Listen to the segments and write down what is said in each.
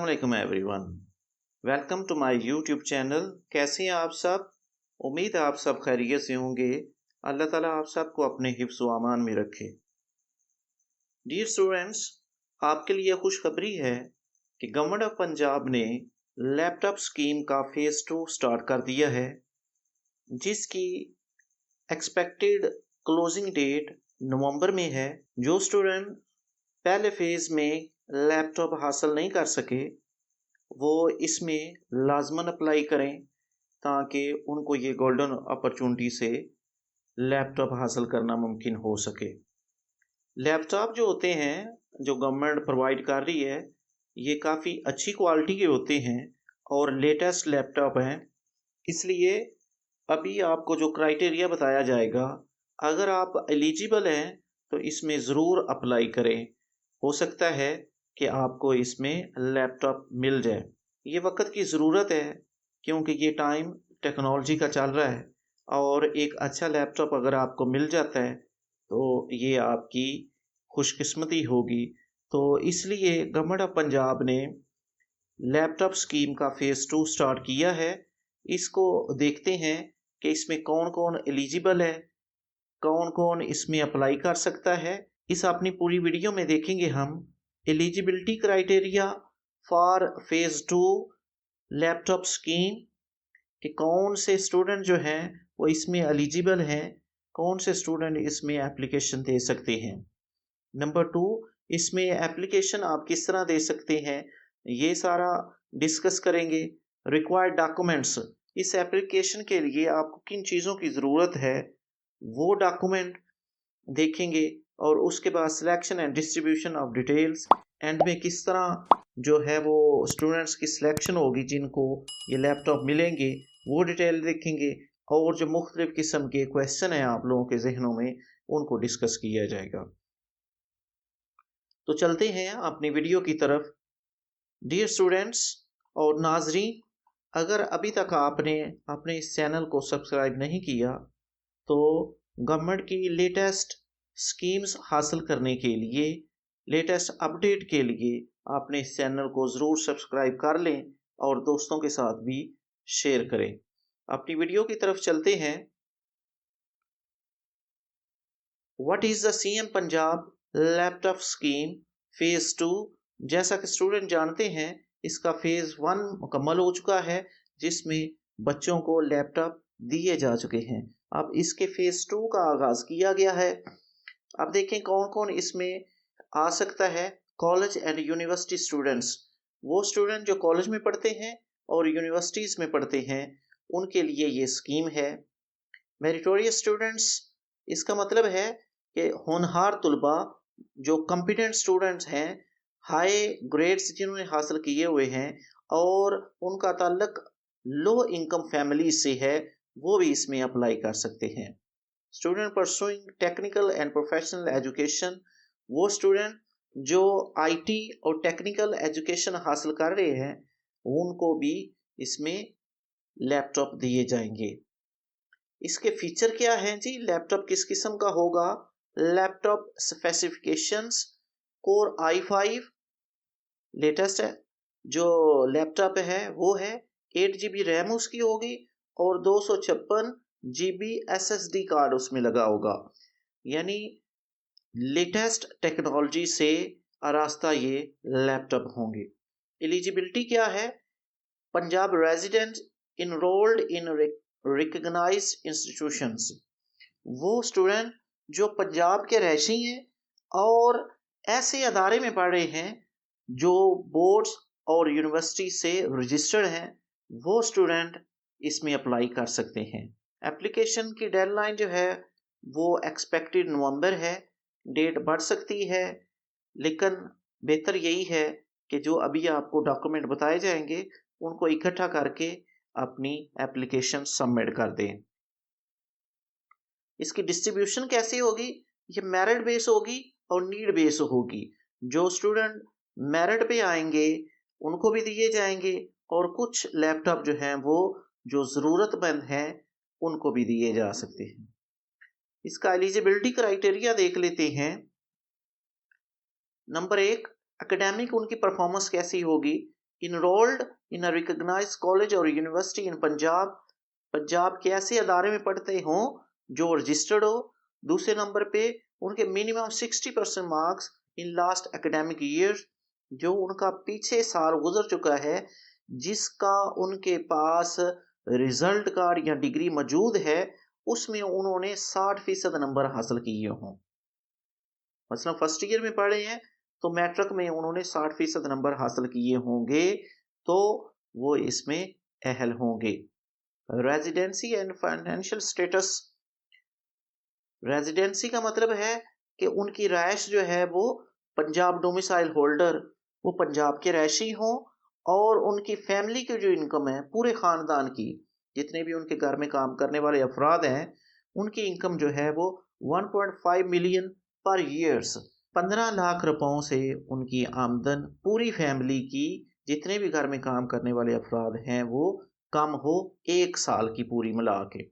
अस्सलाम everyone. Welcome to my YouTube channel. कैसे हैं आप सब? उम्मीद है आप सब खैरियत से होंगे। अल्लाह ताला आप सबको अपने हिफ्ज़ व अमान में रखे। डियर स्टूडेंट्स, आपके लिए खुशखबरी है कि गवर्नमेंट ऑफ पंजाब ने लैपटॉप स्कीम का फेज़ 2 स्टार्ट कर दिया है, जिसकी एक्सपेक्टेड क्लोजिंग डेट नवंबर में है। जो स्टूडेंट पहले फेज़ में लैपटॉप हासिल नहीं कर सके, वो इसमें लाजमन अप्लाई करें ताकि उनको ये गोल्डन अपॉर्चुनिटी से लैपटॉप हासिल करना मुमकिन हो सके। लैपटॉप जो होते हैं, जो गवर्नमेंट प्रोवाइड कर रही है, ये काफ़ी अच्छी क्वालिटी के होते हैं और लेटेस्ट लैपटॉप हैं। इसलिए अभी आपको जो क्राइटेरिया बताया जाएगा, अगर आप एलिजिबल हैं तो इसमें ज़रूर अप्लाई करें। हो सकता है कि आपको इसमें लैपटॉप मिल जाए। ये वक्त की ज़रूरत है क्योंकि ये टाइम टेक्नोलॉजी का चल रहा है और एक अच्छा लैपटॉप अगर आपको मिल जाता है तो ये आपकी खुशकिस्मती होगी। तो इसलिए गवर्नमेंट ऑफ पंजाब ने लैपटॉप स्कीम का फेज़ 2 स्टार्ट किया है। इसको देखते हैं कि इसमें कौन कौन एलिजिबल है, कौन कौन इसमें अप्लाई कर सकता है। इस अपनी पूरी वीडियो में देखेंगे हम eligibility criteria for phase 2 laptop scheme कि कौन से स्टूडेंट जो हैं वो इसमें एलिजिबल हैं, कौन से स्टूडेंट इसमें एप्लीकेशन दे सकते हैं। नंबर 2, इसमें एप्लीकेशन आप किस तरह दे सकते हैं, ये सारा डिस्कस करेंगे। रिक्वायर्ड डॉक्यूमेंट्स, इस एप्लीकेशन के लिए आपको किन चीज़ों की ज़रूरत है वो डॉक्यूमेंट देखेंगे और उसके बाद selection and distribution of details, and में किस तरह जो है वो स्टूडेंट्स की सिलेक्शन होगी जिनको ये लैपटॉप मिलेंगे, वो डिटेल देखेंगे। और जो मुख्तलिफ किस्म के क्वेश्चन हैं आप लोगों के जहनों में, उनको डिस्कस किया जाएगा। तो चलते हैं अपनी वीडियो की तरफ। डियर स्टूडेंट्स और नाजरीन, अगर अभी तक आपने अपने इस चैनल को सब्सक्राइब नहीं किया तो गवर्नमेंट की लेटेस्ट स्कीम्स हासिल करने के लिए, लेटेस्ट अपडेट के लिए आपने इस चैनल को ज़रूर सब्सक्राइब कर लें और दोस्तों के साथ भी शेयर करें। अपनी वीडियो की तरफ चलते हैं। What is the CM Punjab laptop scheme phase 2? जैसा कि स्टूडेंट जानते हैं, इसका फेज़ 1 मुकम्मल हो चुका है, जिसमें बच्चों को लैपटॉप दिए जा चुके हैं। अब इसके फेज़ 2 का आगाज़ किया गया है। अब देखें कौन कौन इसमें आ सकता है। कॉलेज एंड यूनिवर्सिटी स्टूडेंट्स, वो स्टूडेंट जो कॉलेज में पढ़ते हैं और यूनिवर्सिटीज़ में पढ़ते हैं, उनके लिए ये स्कीम है। मेरिटोरियस स्टूडेंट्स, इसका मतलब है कि होनहार तलबा जो कॉम्पिटेंट स्टूडेंट्स हैं, हाई ग्रेड्स जिन्होंने हासिल किए हुए हैं और उनका ताल्लुक लो इनकम फैमिली से है, वो भी इसमें अप्लाई कर सकते हैं। Student pursuing technical and professional education, वो स्टूडेंट जो आईटी और टेक्निकल एजुकेशन हासिल कर रहे हैं, उनको भी इसमें लैपटॉप दिए जाएंगे। इसके फीचर क्या हैं जी? लैपटॉप किस किस्म का होगा? Laptop specifications, core i5 latest है। जो लैपटॉप है वो है 8 GB रैम उसकी होगी और 256 GB SSD कार्ड उसमें लगा होगा। यानी लेटेस्ट टेक्नोलॉजी से आरास्ता ये लैपटॉप होंगे। एलिजिबिलिटी क्या है? Punjab resident enrolled in recognised institutions, वो स्टूडेंट जो पंजाब के रहायशी हैं और ऐसे अदारे में पढ़ रहे हैं जो बोर्ड्स और यूनिवर्सिटी से रजिस्टर्ड हैं, वो स्टूडेंट इसमें अप्लाई कर सकते हैं। एप्लीकेशन की डेडलाइन जो है वो एक्सपेक्टेड नवंबर है। डेट बढ़ सकती है, लेकिन बेहतर यही है कि जो अभी आपको डॉक्यूमेंट बताए जाएंगे उनको इकट्ठा करके अपनी एप्लीकेशन सबमिट कर दें। इसकी डिस्ट्रीब्यूशन कैसी होगी? ये मेरिट बेस होगी और नीड बेस होगी। जो स्टूडेंट मेरिट पे आएंगे उनको भी दिए जाएंगे और कुछ लैपटॉप जो हैं वो जो ज़रूरतमंद हैं उनको भी दिए जा सकते हैं। इसका एलिजिबिलिटी क्राइटेरिया देख लेते हैं। नंबर 1, एकेडमिक उनकी परफॉर्मेंस कैसी होगी? Enrolled in a recognised college और यूनिवर्सिटी इन पंजाब, पंजाब के ऐसे अदारे में पढ़ते हों जो रजिस्टर्ड हो। दूसरे नंबर पे उनके minimum 60% marks in last academic year, जो उनका पीछे साल गुजर चुका है जिसका उनके पास रिजल्ट कार्ड या डिग्री मौजूद है, उसमें उन्होंने 60% नंबर हासिल किए हों। मतलब फर्स्ट ईयर में पढ़े हैं तो मैट्रिक में उन्होंने 60% नंबर हासिल किए होंगे, तो वो इसमें अहल होंगे। Residency and financial status, residency का मतलब है कि उनकी रहायश जो है वो पंजाब डोमिसाइल होल्डर, वो पंजाब के रहायशी हों, और उनकी फैमिली की जो इनकम है पूरे ख़ानदान की, जितने भी उनके घर में काम करने वाले अफराद हैं, उनकी इनकम जो है वो 1.5 मिलियन पर ईयर्स, 15 लाख रुपयों से उनकी आमदन पूरी फैमिली की, जितने भी घर में काम करने वाले अफराद हैं वो कम हो 1 साल की पूरी मिला के।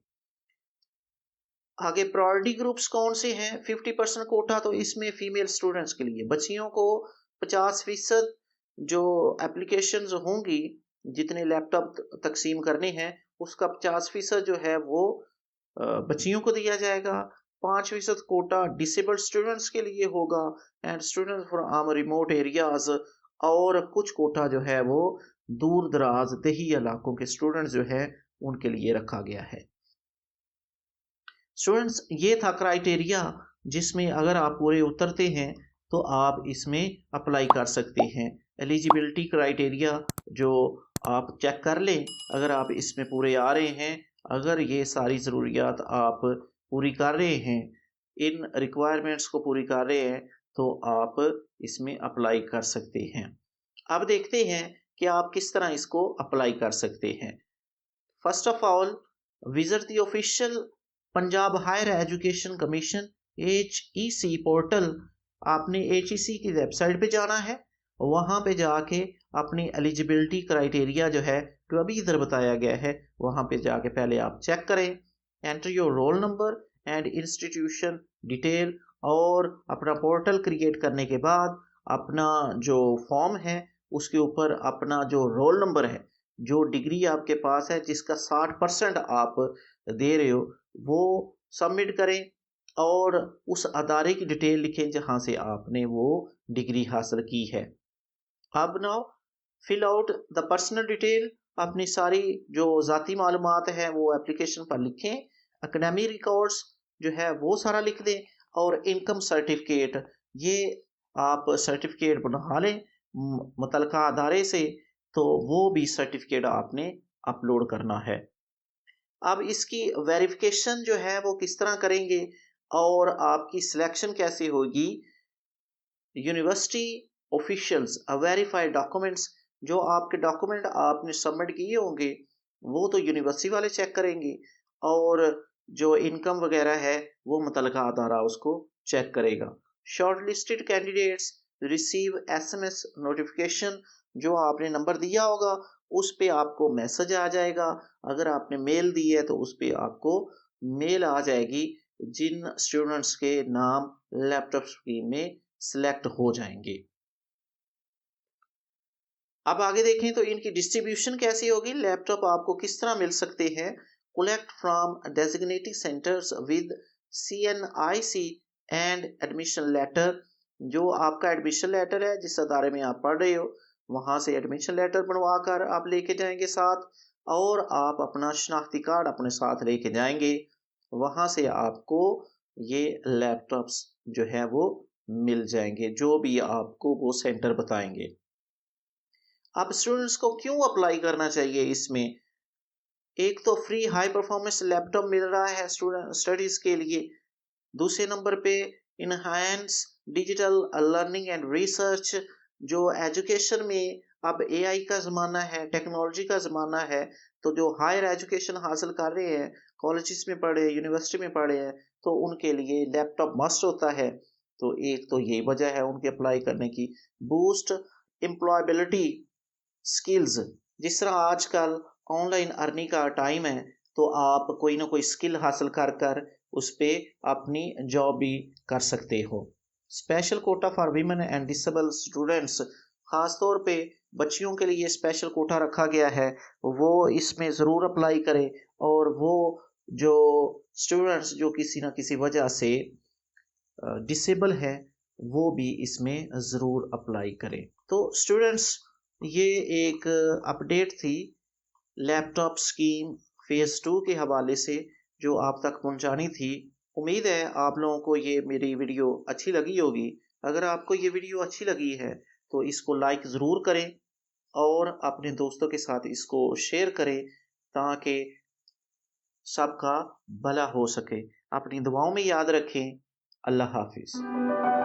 आगे प्रायोरिटी ग्रुप्स कौन से हैं? 50% कोटा तो इसमें फीमेल स्टूडेंट्स के लिए, बच्चियों को 50% जो एप्लीकेशंस होंगी, जितने लैपटॉप तकसीम करने हैं उसका 50% जो है वो बच्चियों को दिया जाएगा। 5% कोटा डिसेबल्ड स्टूडेंट्स के लिए होगा and students from remote areas, और कुछ कोटा जो है वो दूर दराज देही इलाकों के स्टूडेंट्स जो है उनके लिए रखा गया है। स्टूडेंट्स, ये था क्राइटेरिया जिसमें अगर आप पूरे उतरते हैं तो आप इसमें अप्लाई कर सकते हैं। एलिजिबिलिटी क्राइटेरिया जो आप चेक कर लें, अगर आप इसमें पूरे आ रहे हैं, अगर ये सारी ज़रूरियात आप पूरी कर रहे हैं, इन रिक्वायरमेंट्स को पूरी कर रहे हैं, तो आप इसमें अप्लाई कर सकते हैं। अब देखते हैं कि आप किस तरह इसको अप्लाई कर सकते हैं। First of all, visit the official Punjab higher education commission HEC portal. आपने HEC की वेबसाइट पे जाना है, वहाँ पे जाके अपनी एलिजिबिलिटी क्राइटेरिया जो है जो अभी इधर बताया गया है वहाँ पे जाके पहले आप चेक करें। Enter your roll number and institution detail, और अपना पोर्टल क्रिएट करने के बाद अपना जो फॉर्म है उसके ऊपर अपना जो रोल नंबर है, जो डिग्री आपके पास है जिसका 60% आप दे रहे हो, वो सबमिट करें और उस अदारे की डिटेल लिखें जहां से आपने वो डिग्री हासिल की है। अब now fill out the personal detail, अपनी सारी जो ज़ाती मालूमात है वो एप्लीकेशन पर लिखें। एकेडमिक रिकॉर्ड्स जो है वो सारा लिख दें, और इनकम सर्टिफिकेट, ये आप सर्टिफिकेट बना लें मुतलका अदारे से, तो वो भी सर्टिफिकेट आपने अपलोड करना है। अब इसकी वेरिफिकेशन जो है वो किस तरह करेंगे और आपकी सिलेक्शन कैसे होगी? यूनिवर्सिटी ऑफिशियल्स वेरीफाइड डॉक्यूमेंट्स, जो आपके डॉक्यूमेंट आपने सबमिट किए होंगे वो तो यूनिवर्सिटी वाले चेक करेंगे, और जो इनकम वगैरह है वो मुतलका अदारा उसको चेक करेगा। Short listed candidates receive SMS notification, जो आपने नंबर दिया होगा उस पे आपको मैसेज आ जाएगा। अगर आपने मेल दी है तो उस पे आपको मेल आ जाएगी, जिन स्टूडेंट्स के नाम लैपटॉप स्कीम में सिलेक्ट हो जाएंगे। अब आगे देखें तो इनकी डिस्ट्रीब्यूशन कैसी होगी, लैपटॉप आपको किस तरह मिल सकते हैं। Collect from designated centres with CNIC and admission letter, जो आपका एडमिशन लेटर है जिस अदारे में आप पढ़ रहे हो वहाँ से एडमिशन लेटर बनवा कर आप लेके जाएंगे साथ, और आप अपना शनाख्ती कार्ड अपने साथ लेके जाएंगे। वहाँ से आपको ये लैपटॉप्स जो है वो मिल जाएंगे, जो भी आपको वो सेंटर बताएंगे। अब स्टूडेंट्स को क्यों अप्लाई करना चाहिए इसमें? एक तो फ्री हाई परफॉर्मेंस लैपटॉप मिल रहा है स्टूडेंट स्टडीज के लिए। दूसरे नंबर पे enhance digital learning and research, जो एजुकेशन में अब AI का ज़माना है, टेक्नोलॉजी का ज़माना है, तो जो हायर एजुकेशन हासिल कर रहे हैं, कॉलेजेस में पढ़े, यूनिवर्सिटी में पढ़े हैं, तो उनके लिए लैपटॉप मस्ट होता है। तो एक तो यही वजह है उनके अप्लाई करने की। बूस्ट एम्प्लॉयबिलिटी स्किल्स, जिस तरह आजकल ऑनलाइन अर्निंग का टाइम है, तो आप कोई ना कोई स्किल हासिल कर कर उस पे अपनी जॉब भी कर सकते हो। Special Kota for women and disable students, ख़ास तौर पे बच्चियों के लिए स्पेशल कोटा रखा गया है, वो इसमें ज़रूर अप्लाई करें और वो जो स्टूडेंट्स जो किसी न किसी वजह से डिसेबल है, वो भी इसमें ज़रूर अप्लाई करें। तो स्टूडेंट्स, ये एक अपडेट थी लैपटॉप स्कीम फ़ेज़ 2 के हवाले से जो आप तक पहुंचानी थी। उम्मीद है आप लोगों को ये मेरी वीडियो अच्छी लगी होगी। अगर आपको ये वीडियो अच्छी लगी है तो इसको लाइक ज़रूर करें और अपने दोस्तों के साथ इसको शेयर करें ताकि सबका भला हो सके। अपनी दुआओं में याद रखें। अल्लाह हाफ़िज़।